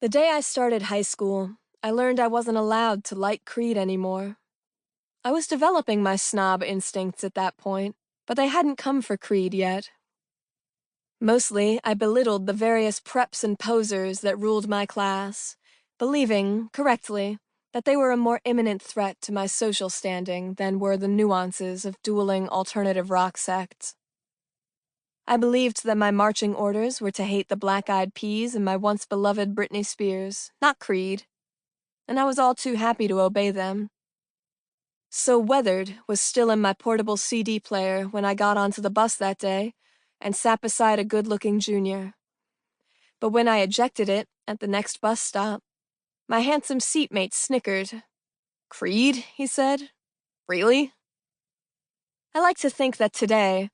The day I started high school, I learned I wasn't allowed to like Creed anymore. I was developing my snob instincts at that point, but they hadn't come for Creed yet. Mostly, I belittled the various preps and posers that ruled my class, believing, correctly, that they were a more imminent threat to my social standing than were the nuances of dueling alternative rock sects. I believed that my marching orders were to hate the Black Eyed Peas and my once beloved Britney Spears, not Creed, and I was all too happy to obey them. So Weathered was still in my portable CD player when I got onto the bus that day and sat beside a good-looking junior. But when I ejected it at the next bus stop, my handsome seatmate snickered. "Creed?" he said. "Really?" I like to think that today,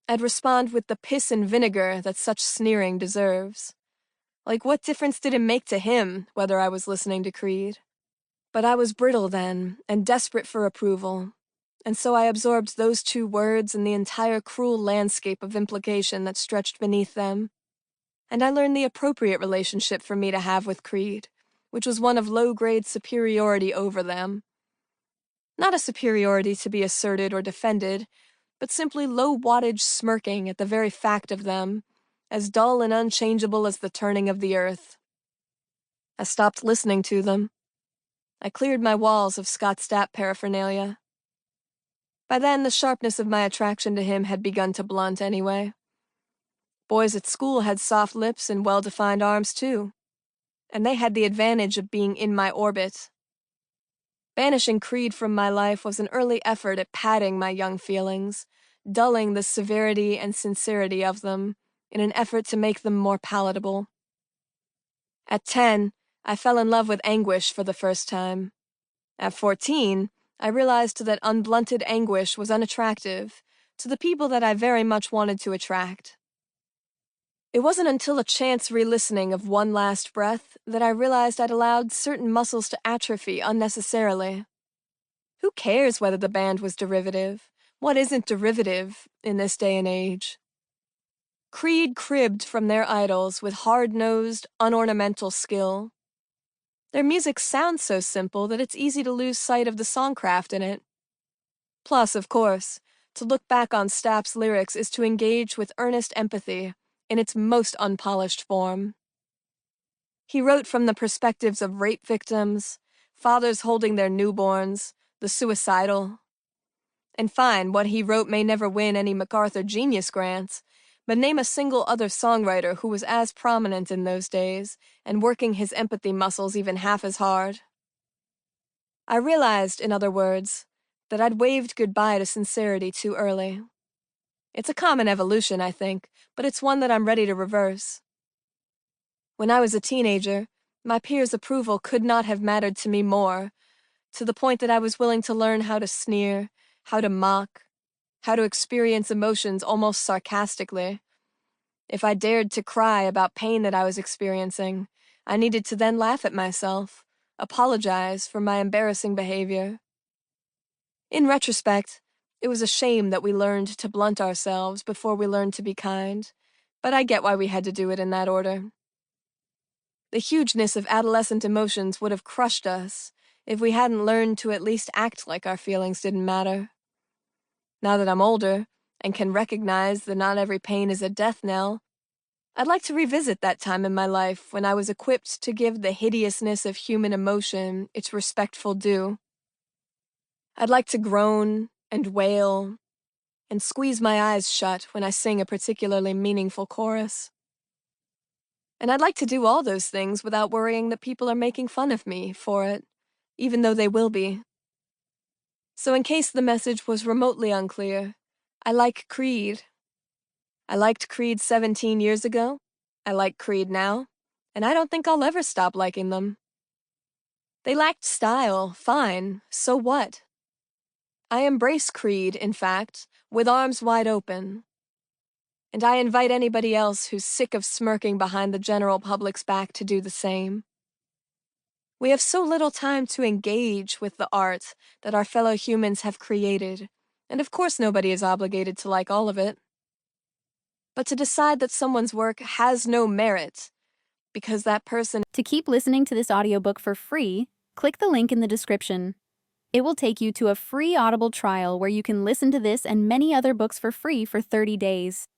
I'd respond with the piss and vinegar that such sneering deserves. Like, what difference did it make to him whether I was listening to Creed? But I was brittle then, and desperate for approval, and so I absorbed those two words and the entire cruel landscape of implication that stretched beneath them. And I learned the appropriate relationship for me to have with Creed, which was one of low-grade superiority over them. Not a superiority to be asserted or defended, but simply low-wattage smirking at the very fact of them, as dull and unchangeable as the turning of the earth. I stopped listening to them. I cleared my walls of Scott Stapp paraphernalia. By then, the sharpness of my attraction to him had begun to blunt anyway. Boys at school had soft lips and well-defined arms, too, and they had the advantage of being in my orbit. Banishing Creed from my life was an early effort at padding my young feelings, dulling the severity and sincerity of them, in an effort to make them more palatable. At 10, I fell in love with anguish for the first time. At 14, I realized that unblunted anguish was unattractive to the people that I very much wanted to attract. It wasn't until a chance re-listening of One Last Breath that I realized I'd allowed certain muscles to atrophy unnecessarily. Who cares whether the band was derivative? What isn't derivative in this day and age? Creed cribbed from their idols with hard-nosed, unornamental skill. Their music sounds so simple that it's easy to lose sight of the songcraft in it. Plus, of course, to look back on Stapp's lyrics is to engage with earnest empathy in its most unpolished form. He wrote from the perspectives of rape victims, fathers holding their newborns, the suicidal. And fine, what he wrote may never win any MacArthur Genius Grants, but name a single other songwriter who was as prominent in those days and working his empathy muscles even half as hard. I realized, in other words, that I'd waved goodbye to sincerity too early. It's a common evolution, I think, but it's one that I'm ready to reverse. When I was a teenager, my peers' approval could not have mattered to me more, to the point that I was willing to learn how to sneer, how to mock, how to experience emotions almost sarcastically. If I dared to cry about pain that I was experiencing, I needed to then laugh at myself, apologize for my embarrassing behavior. In retrospect, it was a shame that we learned to blunt ourselves before we learned to be kind, but I get why we had to do it in that order. The hugeness of adolescent emotions would have crushed us if we hadn't learned to at least act like our feelings didn't matter. Now that I'm older, and can recognize that not every pain is a death knell, I'd like to revisit that time in my life when I was equipped to give the hideousness of human emotion its respectful due. I'd like to groan and wail and squeeze my eyes shut when I sing a particularly meaningful chorus. And I'd like to do all those things without worrying that people are making fun of me for it, even though they will be. So in case the message was remotely unclear, I like Creed. I liked Creed 17 years ago, I like Creed now, and I don't think I'll ever stop liking them. They lacked style, fine, so what? I embrace Creed, in fact, with arms wide open. And I invite anybody else who's sick of smirking behind the general public's back to do the same. We have so little time to engage with the art that our fellow humans have created, and of course nobody is obligated to like all of it. But to decide that someone's work has no merit because that person. To keep listening to this audiobook for free, click the link in the description. It will take you to a free Audible trial where you can listen to this and many other books for free for 30 days.